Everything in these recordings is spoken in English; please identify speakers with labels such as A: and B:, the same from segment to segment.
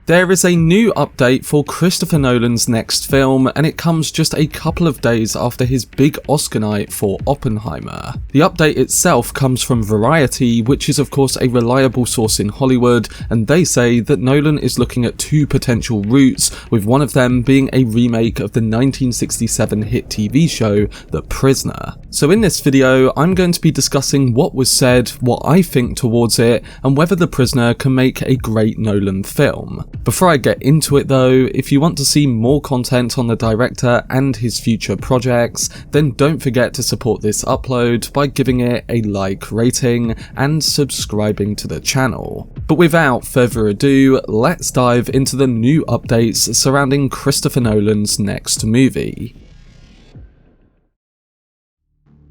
A: There is a new update for Christopher Nolan's next film, and it comes just a couple of days after his big Oscar night for Oppenheimer. The update itself comes from Variety, which is of course a reliable source in Hollywood, and they say that Nolan is looking at two potential routes, with one of them being a remake of the 1967 hit TV show, The Prisoner. So in this video, I'm going to be discussing what was said, what I think towards it, and whether The Prisoner can make a great Nolan film. Before I get into it though, if you want to see more content on the director and his future projects, then don't forget to support this upload by giving it a like rating and subscribing to the channel. But without further ado, let's dive into the new updates surrounding Christopher Nolan's next movie.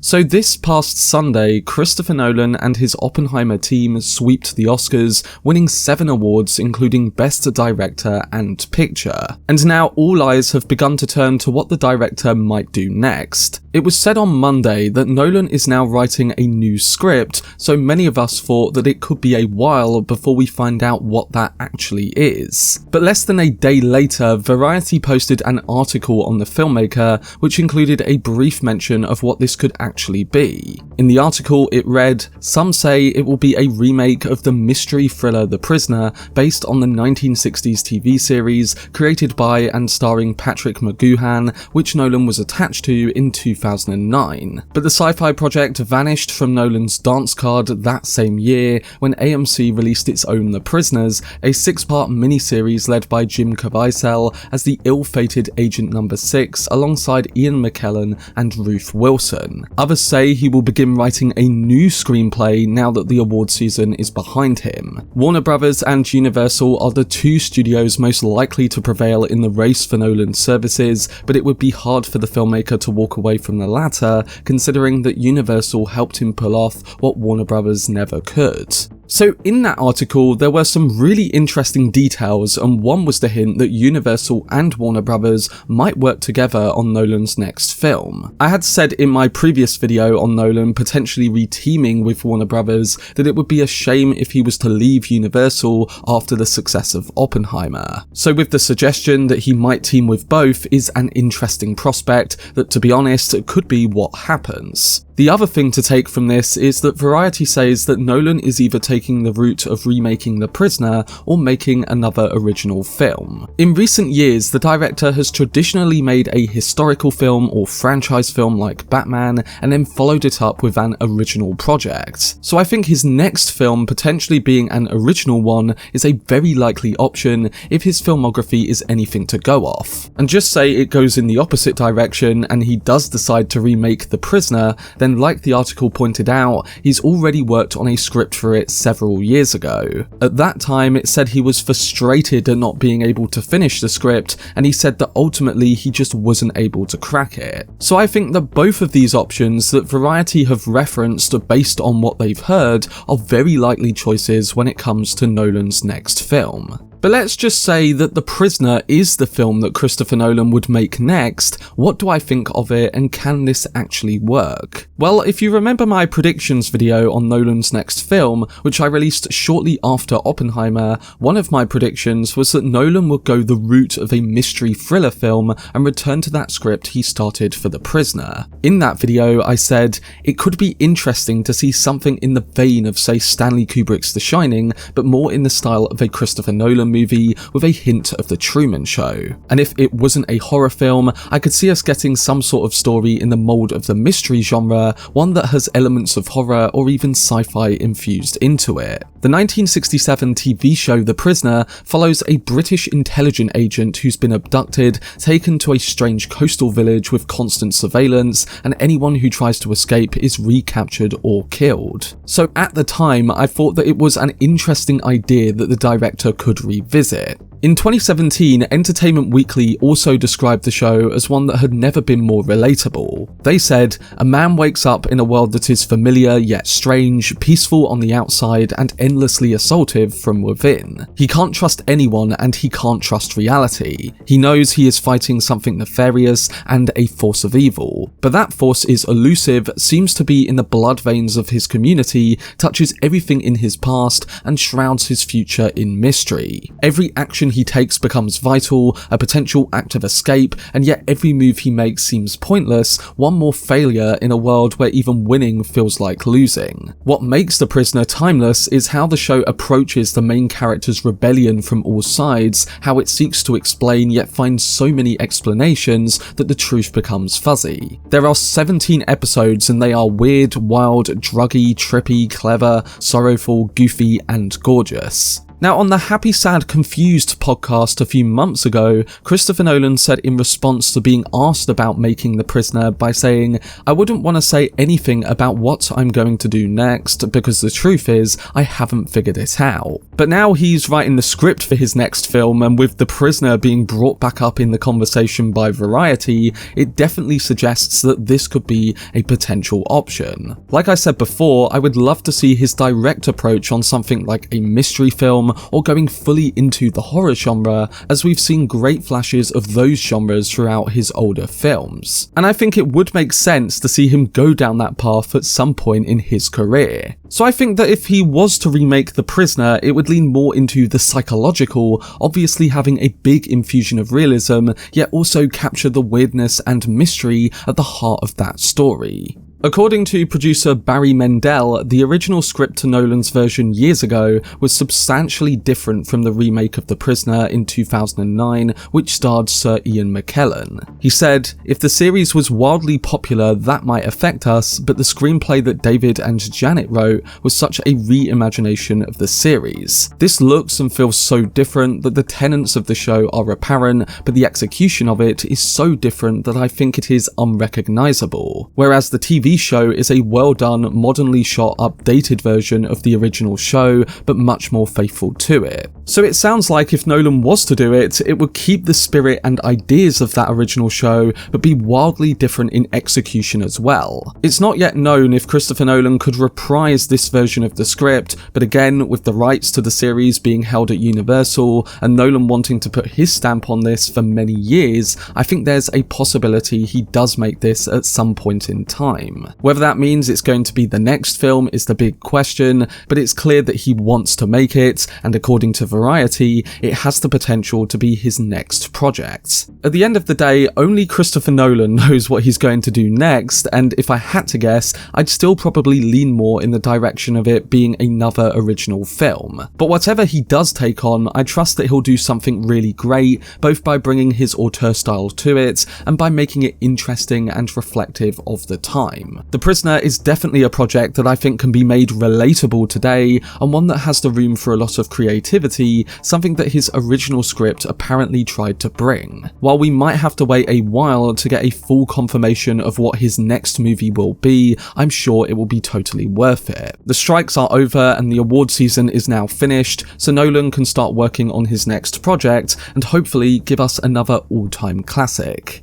A: So this past Sunday, Christopher Nolan and his Oppenheimer team sweeped the Oscars, winning 7 awards including Best Director and Picture. And now all eyes have begun to turn to what the director might do next. It was said on Monday that Nolan is now writing a new script, so many of us thought that it could be a while before we find out what that actually is. But less than a day later, Variety posted an article on the filmmaker, which included a brief mention of what this could actually be. In the article it read, "Some say it will be a remake of the mystery thriller The Prisoner based on the 1960s TV series created by and starring Patrick McGoohan, which Nolan was attached to in 2009. But the sci-fi project vanished from Nolan's dance card that same year when AMC released its own The Prisoners, a 6-part miniseries led by Jim Caviezel as the ill-fated Agent No. 6 alongside Ian McKellen and Ruth Wilson. Others say he will begin writing a new screenplay now that the award season is behind him. Warner Brothers and Universal are the two studios most likely to prevail in the race for Nolan's services, but it would be hard for the filmmaker to walk away from the latter, considering that Universal helped him pull off what Warner Brothers never could. So in that article there were some really interesting details, and one was the hint that Universal and Warner Brothers might work together on Nolan's next film. I had said in my previous video on Nolan potentially re-teaming with Warner Brothers that it would be a shame if he was to leave Universal after the success of Oppenheimer. So with the suggestion that he might team with both is an interesting prospect that, to be honest, could be what happens. The other thing to take from this is that Variety says that Nolan is either taking the route of remaking The Prisoner or making another original film. In recent years, the director has traditionally made a historical film or franchise film like Batman and then followed it up with an original project. So I think his next film potentially being an original one is a very likely option if his filmography is anything to go off. And just say it goes in the opposite direction and he does decide to remake The Prisoner, then like the article pointed out, he's already worked on a script for it several years ago. At that time it said he was frustrated at not being able to finish the script, and he said that ultimately he just wasn't able to crack it. So I think that both of these options that Variety have referenced based on what they've heard are very likely choices when it comes to Nolan's next film. But let's just say that The Prisoner is the film that Christopher Nolan would make next. What do I think of it, and can this actually work? Well, if you remember my predictions video on Nolan's next film, which I released shortly after Oppenheimer, one of my predictions was that Nolan would go the route of a mystery thriller film and return to that script he started for The Prisoner. In that video, I said, it could be interesting to see something in the vein of, say, Stanley Kubrick's The Shining, but more in the style of a Christopher Nolan movie with a hint of The Truman Show. And if it wasn't a horror film, I could see us getting some sort of story in the mold of the mystery genre, one that has elements of horror or even sci-fi infused into it. The 1967 TV show The Prisoner follows a British intelligence agent who's been abducted, taken to a strange coastal village with constant surveillance, and anyone who tries to escape is recaptured or killed. So at the time, I thought that it was an interesting idea that the director could revisit. In 2017, Entertainment Weekly also described the show as one that had never been more relatable. They said, "A man wakes up in a world that is familiar yet strange, peaceful on the outside and endlessly assaultive from within. He can't trust anyone and he can't trust reality. He knows he is fighting something nefarious and a force of evil. But that force is elusive, seems to be in the blood veins of his community, touches everything in his past and shrouds his future in mystery. Every action he takes becomes vital, a potential act of escape, and yet every move he makes seems pointless, one more failure in a world where even winning feels like losing." What makes The Prisoner timeless is how the show approaches the main character's rebellion from all sides, how it seeks to explain yet finds so many explanations that the truth becomes fuzzy. There are 17 episodes and they are weird, wild, druggy, trippy, clever, sorrowful, goofy, and gorgeous. Now, on the Happy Sad Confused podcast a few months ago, Christopher Nolan said in response to being asked about making The Prisoner by saying, "I wouldn't want to say anything about what I'm going to do next because the truth is, I haven't figured it out." But now he's writing the script for his next film, and with The Prisoner being brought back up in the conversation by Variety, it definitely suggests that this could be a potential option. Like I said before, I would love to see his direct approach on something like a mystery film or going fully into the horror genre, as we've seen great flashes of those genres throughout his older films. And I think it would make sense to see him go down that path at some point in his career. So I think that if he was to remake The Prisoner, it would lean more into the psychological, obviously having a big infusion of realism, yet also capture the weirdness and mystery at the heart of that story. According to producer Barry Mendel, the original script to Nolan's version years ago was substantially different from the remake of The Prisoner in 2009, which starred Sir Ian McKellen. He said, "If the series was wildly popular, that might affect us, but the screenplay that David and Janet wrote was such a reimagination of the series. This looks and feels so different that the tenets of the show are apparent, but the execution of it is so different that I think it is unrecognizable. Whereas the TV show is a well-done, modernly shot, updated version of the original show, but much more faithful to it." So it sounds like if Nolan was to do it, it would keep the spirit and ideas of that original show, but be wildly different in execution as well. It's not yet known if Christopher Nolan could reprise this version of the script, but again, with the rights to the series being held at Universal, and Nolan wanting to put his stamp on this for many years, I think there's a possibility he does make this at some point in time. Whether that means it's going to be the next film is the big question, but it's clear that he wants to make it, and according to Variety, it has the potential to be his next project. At the end of the day, only Christopher Nolan knows what he's going to do next, and if I had to guess, I'd still probably lean more in the direction of it being another original film. But whatever he does take on, I trust that he'll do something really great, both by bringing his auteur style to it, and by making it interesting and reflective of the time. The Prisoner is definitely a project that I think can be made relatable today, and one that has the room for a lot of creativity, something that his original script apparently tried to bring. While we might have to wait a while to get a full confirmation of what his next movie will be, I'm sure it will be totally worth it. The strikes are over and the award season is now finished, so Nolan can start working on his next project and hopefully give us another all-time classic.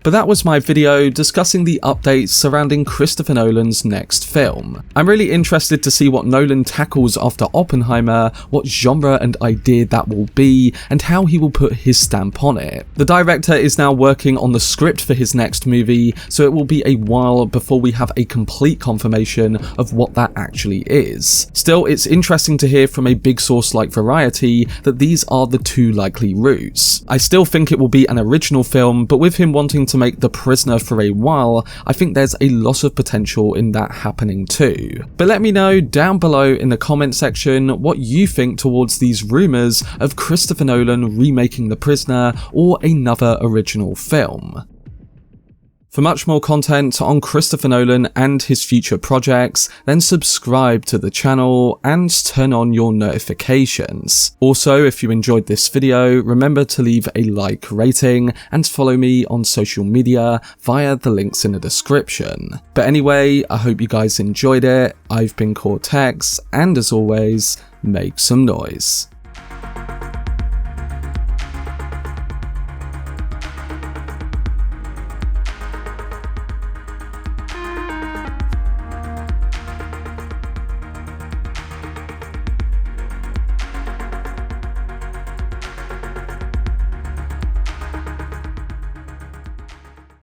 A: But that was my video discussing the updates surrounding Christopher Nolan's next film. I'm really interested to see what Nolan tackles after Oppenheimer, what genre and idea that will be, and how he will put his stamp on it. The director is now working on the script for his next movie, so it will be a while before we have a complete confirmation of what that actually is. Still, it's interesting to hear from a big source like Variety that these are the two likely routes. I still think it will be an original film, but with him wanting to make The Prisoner for a while, I think there's a lot of potential in that happening too. But let me know down below in the comment section what you think towards these rumours of Christopher Nolan remaking The Prisoner or another original film. For much more content on Christopher Nolan and his future projects, then subscribe to the channel and turn on your notifications. Also, if you enjoyed this video, remember to leave a like rating and follow me on social media via the links in the description. But anyway, I hope you guys enjoyed it. I've been Cortex, and as always, make some noise.